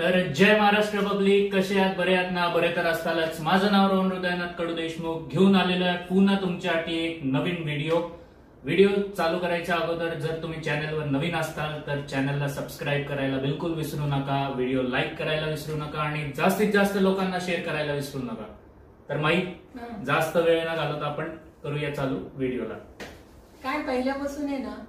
तर जय महाराष्ट्र पब्लिक, कसे आहात? बरे आहात ना? बरे तर असतालच. माझं नाव रोहन हृदयनाथ कडू देशमुख घेऊन आलेलो आहे पुन्हा तुमच्यासाठी एक नवीन व्हिडिओ चालू करायच्या अगोदर जर तुम्ही चॅनलवर नवीन असताल तर चॅनलला सबस्क्राईब करायला बिलकुल विसरू नका, व्हिडिओ लाईक करायला विसरू नका आणि जास्तीत जास्त लोकांना शेअर करायला विसरू नका. तर माहीत जास्त वेळ न घालवता आपण करूया चालू व्हिडिओला. काय पहिल्यापासून आहे ना,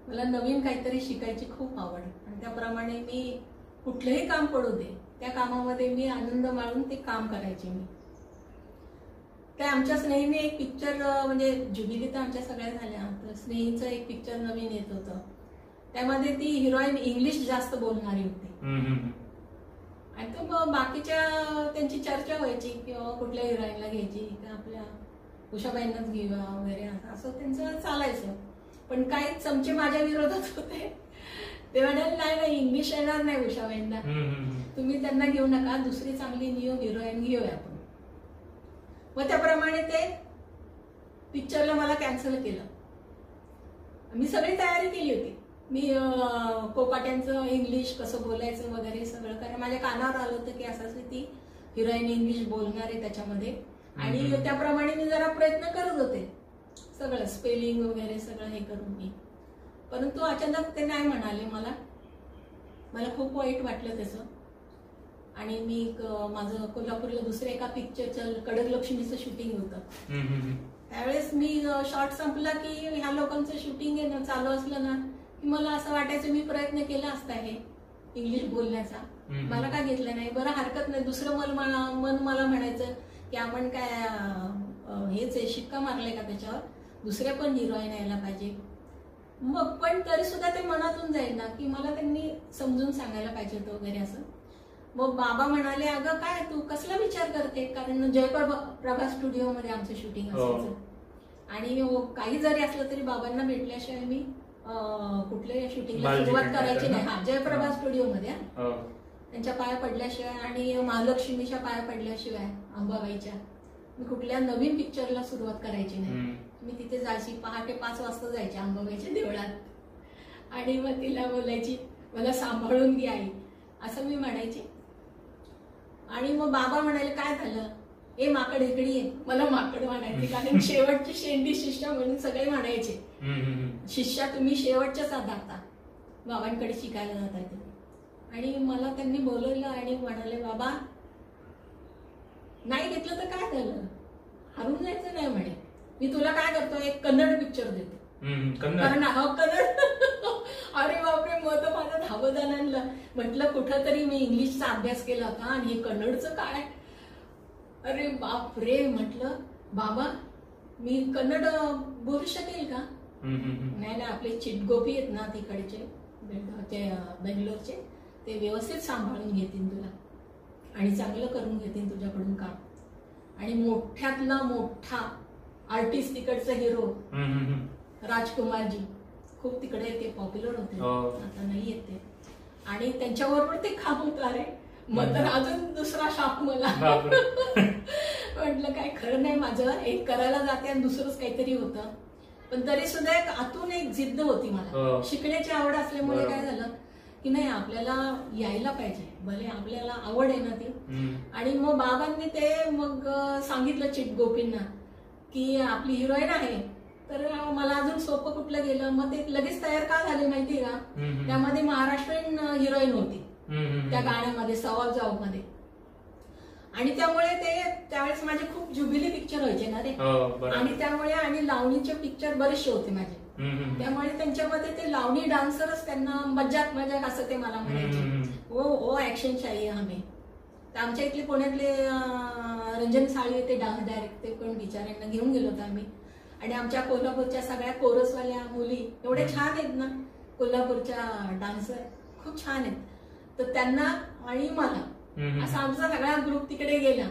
मला नवीन काहीतरी शिकायची खूप आवड आणि त्याप्रमाणे मी कुठलंही काम पडू दे त्या कामामध्ये मी आनंद माणून ते काम करायचे. मी ते आमच्या स्नेहीने एक पिक्चर म्हणजे जुबिली तर आमच्या सगळ्या झाल्या, तर स्नेहीचं एक पिक्चर नवीन येत होतं. त्यामध्ये ती हिरोईन इंग्लिश जास्त बोलणारी होती आणि तो बाकीच्या त्यांची चर्चा व्हायची की कुठल्या हिरोईनला घ्यायची, का आपल्या उषाबाईंनाच घेऊया वगैरे असं त्यांचं चालायचं. पण काही चमचे माझ्या विरोधात होते. ते म्हणाले नाही इंग्लिश येणार नाही उषाबाईंना, तुम्ही त्यांना घेऊ नका, दुसरी चांगली न्यू हिरोईन घेऊया आपण. मग त्याप्रमाणे ते पिक्चरला मला कॅन्सल केलं. मी सगळी तयारी केली होती. मी कोपाट्यांचं इंग्लिश कसं बोलायचं वगैरे सगळं, कारण माझ्या कानावर आलं होतं की असं ती हिरोईन इंग्लिश बोलणार आहे त्याच्यामध्ये, आणि त्याप्रमाणे मी जरा प्रयत्न करत होते, सगळं स्पेलिंग वगैरे सगळं हे करून मी. परंतु अचानक ते नाही म्हणाले. मला खूप वाईट वाटलं त्याचं. आणि मी माझं कोल्हापूरला दुसऱ्या एका पिक्चरचं कडक लक्ष्मीचं शूटिंग होतं. त्यावेळेस मी शॉर्ट संपला की ह्या लोकांचं शूटिंग आहे ना चालू असलं ना की मला असं वाटायचं मी प्रयत्न केला असता हे इंग्लिश बोलण्याचा, मला काय घेतलं नाही. बरं हरकत नाही, दुसरं मन मला म्हणायचं की आपण काय हेच आहे, शिक्का मारले का त्याच्यावर, दुसरे पण हिरोईन यायला पाहिजे. मग पण तरी सुद्धा ते मनातून जाईल ना की मला त्यांनी समजून सांगायला पाहिजे होतं वगैरे असं. मग बाबा म्हणाले अगं काय तू कसला विचार करते, कारण जयप्रभा स्टुडिओ मध्ये आमचं शूटिंग असायचं आणि काही जरी असलं तरी बाबांना भेटल्याशिवाय मी कुठल्या शूटिंगला सुरुवात करायची नाही. हा, जयप्रभा स्टुडिओ मध्ये त्यांच्या पाया पडल्याशिवाय आणि महालक्ष्मीच्या पाया पडल्याशिवाय अंबाबाईच्या मी कुठल्या नवीन पिक्चरला सुरुवात करायची नाही. मी तिथे जायची, पहाटे 5 वाजता जायचे अंबाबाईच्या देवळात आणि मग तिला बोलायची मला सांभाळून घे आई, असं मी म्हणायचे. आणि मग बाबा म्हणाले काय झालं, ए माकड इकडे ये, मला माकड म्हणायचे कारण शेवटची शेंडी शिष्या म्हणून सगळे म्हणायचे, शिष्या तुम्ही शेवटच्याच आधारता बाबांकडे शिकायला जाताय. आणि मला त्यांनी बोलवलं आणि म्हणाले बाबा नाही घेतलं तर काय झालं, हरून जायचं नाही म्हणे, मी तुला काय करतो एक कन्नड पिक्चर देतो. कारण हा कन्नड अरे बापरे, मग तर माझं धावदान आणलं. म्हटलं कुठंतरी मी इंग्लिशचा अभ्यास केला होता आणि हे कन्नडचं काय, अरे बापरे. म्हटलं बाबा मी कन्नड बोलू शकेल का? नाही आपले चिटगोपी आहेत ना तिकडचे बेंगलोरचे, ते व्यवस्थित सांभाळून घेतील तुला आणि चांगलं करून घेतील तुझ्याकडून काम. आणि मोठ्यातला मोठा आर्टिस्ट तिकडचा हिरो राजकुमारजी, खूप तिकडे ते पॉप्युलर होते, आता नाही येत ते. आणि त्यांच्याबरोबर ते काम होतं. अरे मग तर अजून दुसरा शाप मला. म्हटलं काय खरं नाही, माझं एक करायला जाते आणि दुसरंच काहीतरी होतं. पण तरी सुद्धा एक आतून एक जिद्द होती मला, शिकण्याची आवड असल्यामुळे काय झालं की नाही आपल्याला यायला पाहिजे, भले आपल्याला आवड आहे ना ती. आणि मग बाबांनी ते मग सांगितलं चिटगोपींना की आपली हिरोईन आहे, तर मला अजून सोपं कुठलं गेलं. मग ते लगेच तयार का झाले माहितीये का, त्यामध्ये महाराष्ट्रीयन हिरोईन होती त्या गाण्यामध्ये सवाल जवाब मध्ये. आणि त्यामुळे ते त्यावेळेस माझे खूप जुबिली पिक्चर व्हायचे ना रे, आणि त्यामुळे आणि लावणीचे पिक्चर बरेचसे होते माझे, त्यामुळे त्यांच्यामध्ये ते लावणी डान्सरच त्यांना मजाक असं ते मला म्हणायचे, ओ ऍक्शन चाहिए हमें. तर आमच्या इथले पुण्यातले रंजन साळी ते डान्स डायरेक्ट, ते पण बिचाऱ्यांना घेऊन गेलो होतो आम्ही. आणि आमच्या कोल्हापूरच्या सगळ्या कोरसवाल्या मुली एवढ्या छान आहेत ना, कोल्हापूरच्या डान्सर खूप छान आहेत. तर त्यांना आणि मला असा आमचा सगळा ग्रुप तिकडे गेला.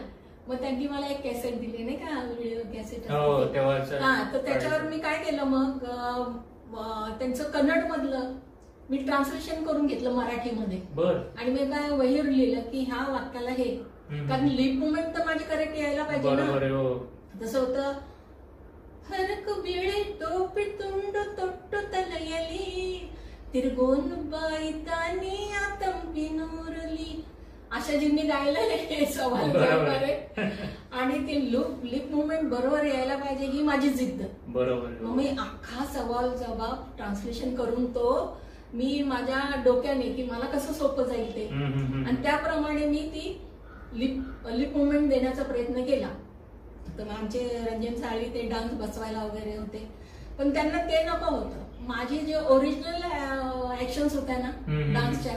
मग त्यांनी मला एक कॅसेट दिली नाही का, व्हिडिओ कॅसेट. हा, तर त्याच्यावर मी काय केलं मग त्यांचं कन्नड मधलं मी ट्रान्सलेशन करून घेतलं मराठीमध्ये. आणि मी काय वहीवर लिहिलं की ह्या वाक्याला हे, कारण लिप मुवमेंट तर माझी करेक्ट यायला पाहिजे ना. तसं होतं, हरक वेळे टोपी तुंड तोट्टु तलयली तिरगोन बाई तानी आतंपी नूरली आशाजींनी गायलेलं आहे सवाल जवाब आहे आणि ते लिप मुवमेंट बरोबर यायला पाहिजे ही माझी जिद्द. बरोबर. मग मी अख्खा सवाल जवाब ट्रान्सलेशन करून तो मी माझ्या डोक्याने की मला कसं सोपं जाईल ते आणि त्याप्रमाणे मी ती लिप मुवमेंट देण्याचा प्रयत्न केला. तर मग आमचे रंजन साळवी ते डान्स बसवायला वगैरे होते पण त्यांना ते नको होतं. माझे जे ओरिजिनल ऍक्शन्स होत्या ना डान्सच्या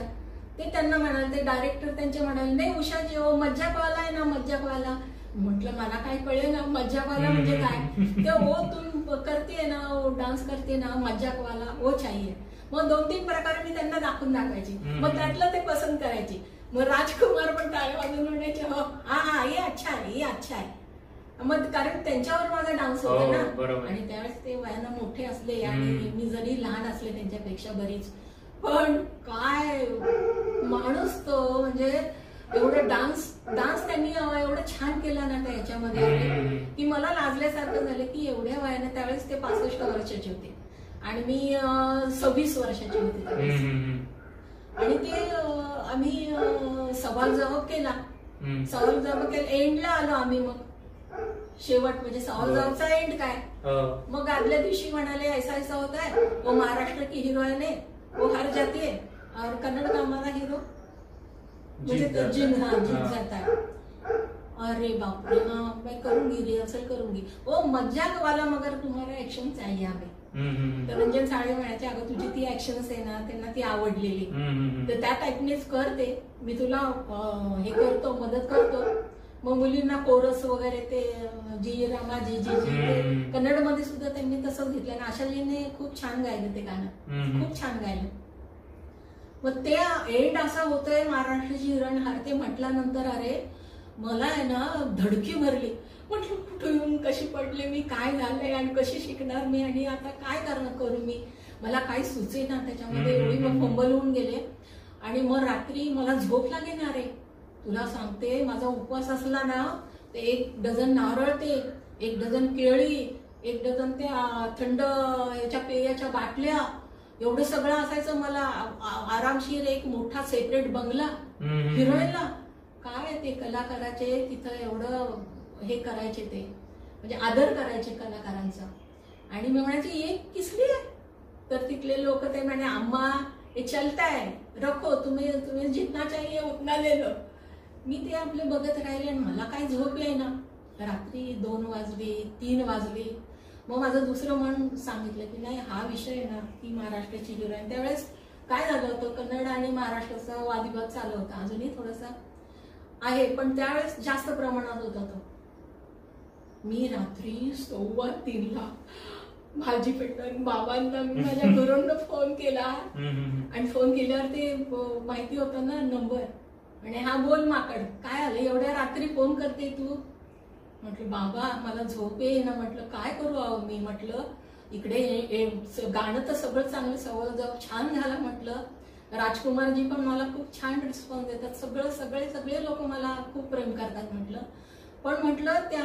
ते त्यांना म्हणाले, ते डायरेक्टर त्यांचे म्हणाले नाही उषा जी ओ मज्जाकवाला आहे ना मज्जाकवाला. म्हटलं मला काय कळलं ना मज्जाकवाला म्हणजे काय. ते ओ तुम करते ना डान्स करते ना मज्जाकवाला ओ चाहिए. मग 2-3 प्रकारे मी त्यांना दाखवायची. मग त्यातलं ते पसंत करायची. मग राजकुमार पण टाळ्या वाजून म्हणायचे हो हा हा हे अच्छा आहे हे अच्छा आहे. मग कारण त्यांच्यावर माझा डान्स होता ना आणि त्यावेळेस ते वयानं मोठे असले आणि मी जरी लहान असले त्यांच्यापेक्षा बरीच पण काय माणूस तो म्हणजे एवढं डान्स त्यांनी एवढं छान केला ना त्या याच्यामध्ये की मला लाजल्यासारखं झालं की एवढ्या वयाने त्यावेळेस ते 65 वर्षाचे होते आणि मी 26 वर्षाची होते त्यावेळेस. आणि ते आम्ही सवाल जवाब केला. सवाल जवाब केला एंडला आलो आम्ही. मग शेवट म्हणजे सवाल जवाबचा एंड काय. मग आदल्या दिवशी म्हणाले ऐसा ऐसा होता है वो महाराष्ट्र की हीरोइन है वो हार जाती है और कन्नड़ का हमारा हीरो मुझे तो जीत जाता है. अरे बाप रे हाँ मैं करूंगी रिहर्सल करूंगी वो मजाक वाला मगर तुम्हारा एक्शन चाहिए हमें. तर रंजन साळवे म्हणायचे अगं तुझी ती ऍक्शन्स आहे ना त्यांना ती आवडलेली तर त्या टाईपनेच करते मी तुला हे करतो मदत करतो. मग मुलींना कोरस वगैरे ते जी रामा जी जी जी कन्नडमध्ये सुद्धा त्यांनी तसंच घेतलं आणि आशाजीने खूप छान गायलं ते गाणं खूप छान गायलं. मग ते एंड असा होतोय महाराष्ट्राची हिरण हारते म्हटल्यानंतर अरे मला आहे ना धडकी भरली. म्हटलं कुठं येऊन कशी पडले मी काय झालंय आणि कशी शिकणार मी आणि आता काय करू मी मला काही सुचेना त्याच्यामध्ये एवढी मग फंबल होऊन गेले. आणि मग रात्री मला झोप लागेनार आहे तुला सांगते. माझा उपवास असला ना ते 1 डझन नारळ ते 1 डझन केळी 1 डझन ते थंड याच्या पेयाच्या बाटल्या एवढं सगळं असायचं. मला आरामशीर एक मोठा सेपरेट बंगला हिरोईनला काय ते कलाकाराचे तिथं एवढं हे करायचे ते म्हणजे आदर करायचे कलाकारांचा. आणि मी म्हणायचे ये किसली आहे तर तिथले लोक ते म्हणे अम्मा हे चलता है रखो तुम्ही जितना चाहिए उतना ले लो. मी ते आपले बघत राहिले आणि मला काय झोप येईना. रात्री 2 वाजले 3 वाजले. मग माझं दुसरं मन सांगितलं की नाही हा विषय ना की महाराष्ट्राची हिरोईन. त्यावेळेस काय झालं होतं कन्नड आणि महाराष्ट्राचा वादविवाद चालू होता अजूनही थोडासा आहे पण त्यावेळेस जास्त प्रमाणात होता तो. मी रात्री 2:15 भाजी पेटून बाबांना मी माझ्या घरून फोन केला आणि फोन केल्यावर ते माहिती होतं ना नंबर आणि हा बोल माकड काय आलं एवढ्या रात्री फोन करते तू. म्हटलं बाबा मला झोप येईना. म्हटलं काय करू आहो मी. म्हटलं इकडे गाणं तर सगळं चांगलं सवाल जवाब छान झाला. म्हटलं राजकुमारजी पण मला खूप छान रिस्पॉन्स देतात सगळे लोक मला खूप प्रेम करतात. म्हटलं पण म्हटलं त्या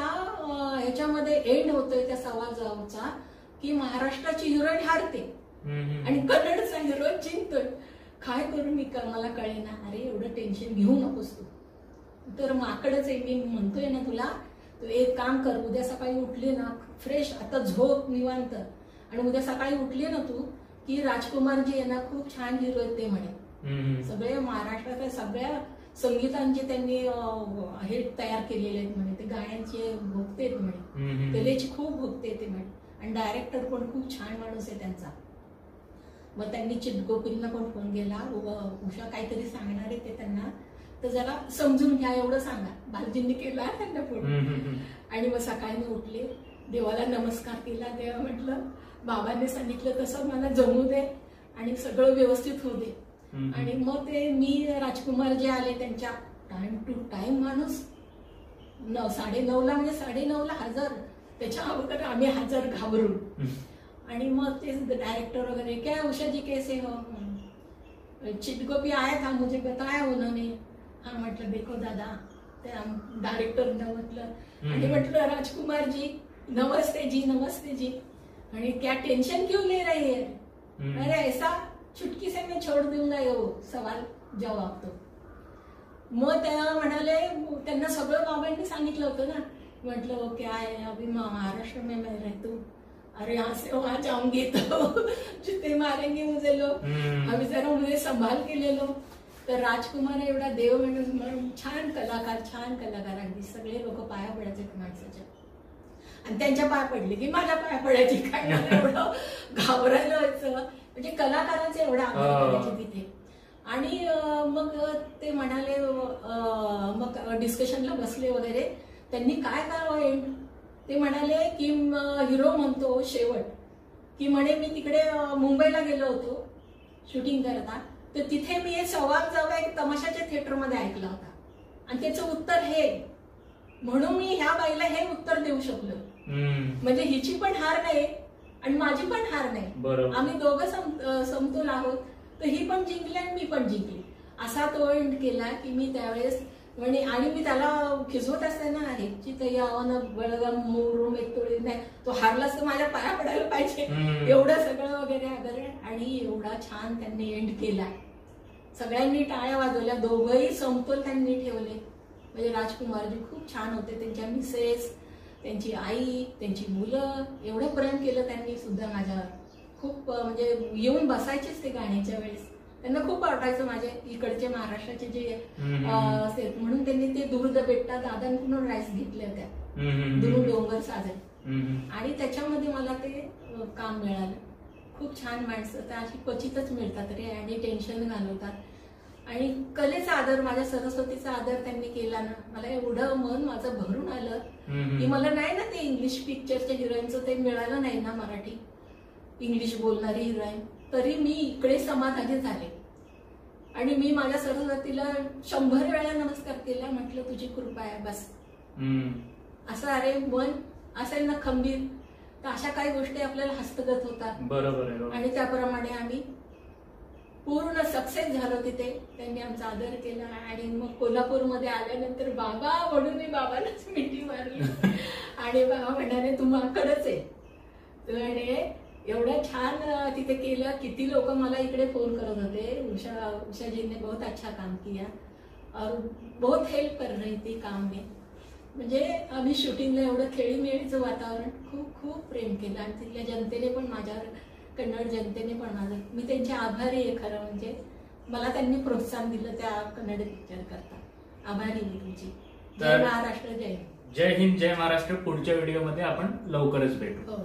ह्याच्यामध्ये एंड होतोय त्या सवाल जवाबचा की महाराष्ट्राची हिरोईन हारते आणि कन्नडचा हिरो जिंकतोय. काय करू मी मला कळेना. अरे एवढं टेन्शन घेऊ नकोस तू तर माकडच आहे मी म्हणतोय ना तुला. तू एक काम कर उद्या सकाळी उठली ना फ्रेश आता झोप निवांत आणि उद्या सकाळी उठली ना तू की राजकुमारजी यांना खूप छान हिरो आहेत ते म्हणे. सगळे महाराष्ट्रातल्या सगळ्या संगीतांचे त्यांनी हे तयार केलेले आहेत म्हणे. ते गाण्यांचे भोगते आहेत म्हणे कलेची खूप भोगते ते म्हणे आणि डायरेक्टर पण खूप छान माणूस आहे त्यांचा. मग त्यांनी चिटगोपींना पण फोन केला उषा काहीतरी सांगणार आहे ते त्यांना तर जरा समजून घ्या एवढं सांगा. भालजींनी केला त्यांना फोन आणि मग सकाळी मी उठले देवाला नमस्कार केला. देवा म्हटलं बाबांनी सांगितलं तसं मला जमू दे आणि सगळं व्यवस्थित होऊ दे. आणि मग ते मी राजकुमार जे आले त्यांच्या टाइम टू टाइम माणूस 9:30ला म्हणजे 9:30ला हजर. त्याच्या अगोदर आम्ही हजर घाबरून आणि मग ते डायरेक्टर वगैरे क्या उषा जी कैसे हो चिटगोपी आया था मुझे बताया उन्होंने. हाँ म्हटलं देखो दादा त्या डायरेक्टरना म्हटलं आणि म्हटलं राजकुमार जी नमस्ते जी आणि क्या टेंशन क्यों ले रही है. अरे ऐसा चुटकी से मैं छोड़ दूंगा ये सवाल जवाब तो. मग त्या म्हणाले, त्यांना सगळं बाबांनी सांगितलं होतं ना. म्हटलं ओके आहे, अभी महाराष्ट्र में मैं रहती हूँ, अरे यहाँ से वहां जाऊंगी तो जितने मारेंगे मुझे लोग, अभी जरा मुझे संभाल के ले लो. तर राजकुमार एवढा देव म्हणून छान कलाकार अगदी सगळे लोक पाया पडायचे माणसाच्या, आणि त्यांच्या पाया पडले की माझ्या पाया पडायची. काय मला एवढं घाबरायला व्हायचं, म्हणजे कलाकारांचे एवढा आदर करायचे तिथे. आणि मग ते म्हणाले, मग डिस्कशनला बसले वगैरे, त्यांनी काय करावं एंड, ते म्हणाले की हिरो म्हणतो शेवट की म्हणे मी तिकडे मुंबईला गेलो होतो शूटिंग करता, तर तिथे मी एक सवाल एक तमाशाच्या थिएटरमध्ये ऐकला होता, आणि त्याचं उत्तर हे, म्हणून मी ह्या बाईला हे उत्तर देऊ शकलो. म्हणजे हिची पण हार नाही आणि माझी पण हार नाही, आम्ही दोघं समतोल आहोत. तर ही पण जिंकली आणि मी पण जिंकली, असा तो एंड केला की मी त्यावेळेस म्हणे. आणि मी त्याला खिजवत असताना ह्याची तरी आव्हानं बळगाम मुरुम एक तोडी नाही, तो हारलाच तर माझ्या पाया पडायला पाहिजे, एवढं सगळं वगैरे. आणि एवढा छान त्यांनी एंड केला, सगळ्यांनी टाळ्या वाजवल्या, दोघंही समतोल त्यांनी ठेवले. म्हणजे राजकुमारजी खूप छान होते, त्यांच्या मिसेस, त्यांची आई, त्यांची मुलं, एवढं प्रेम केलं त्यांनी सुद्धा माझ्यावर. खूप म्हणजे येऊन बसायचेच ते गाण्याच्या वेळेस, त्यांना खूप आवडायचं माझे इकडचे महाराष्ट्राचे जे म्हणून त्यांनी ते दूर बेट्टा दादांकडून राईस घेतल्या होत्या, दूर डोंगर साजरे, आणि त्याच्यामध्ये मला ते काम मिळालं. खूप छान माणसं तर अशी क्वचितच मिळतात रे, आणि टेन्शन घालवतात. आणि कलेचा आदर, माझ्या सरस्वतीचा आदर त्यांनी केला ना, मला एवढं मन माझं भरून आलं की मला नाही ना ते इंग्लिश पिक्चरच्या हिरोईनचं ते मिळालं नाही ना, मराठी इंग्लिश बोलणारी हिरोईन, तरी मी इकडे समाधानी झाले. आणि मी माझ्या सरस्वतीला 100 वेळा नमस्कार केला, म्हटलं तुझी कृपा आहे बस. असं अरे मन असेल ना खंबीर, तर अशा काही गोष्टी आपल्याला हस्तगत होतात. बरोबर. आणि त्याप्रमाणे आम्ही पूर्ण सक्सेस झालो तिथे, त्यांनी आमचा आदर केला. आणि मग कोल्हापूरमध्ये आल्यानंतर बाबा म्हणून मी बाबालाच मिठी मारली, आणि बाबा म्हणाले तू माकडच आहे. आणि एवढं छान तिथे केलं. किती लोक मला इकडे फोन करत होते, उषाजीने बहुत अच्छा काम किया और बहुत हेल्प कर रही थी काम में. म्हणजे आम्ही शूटिंगला एवढं खेळीमेळीचं वातावरण, खूप खूप प्रेम केलं. आणि तिथल्या जनतेने पण माझ्यावर, कन्नड जनतेने पण माझं, मी त्यांचे आभारी आहे खरं म्हणजे. मला त्यांनी प्रोत्साहन दिलं त्या कन्नड पिक्चर करता. आभारी मी तुमची. जय महाराष्ट्र, जय हिंद, जय महाराष्ट्र. पुढच्या व्हिडिओमध्ये आपण लवकरच भेटू. हो.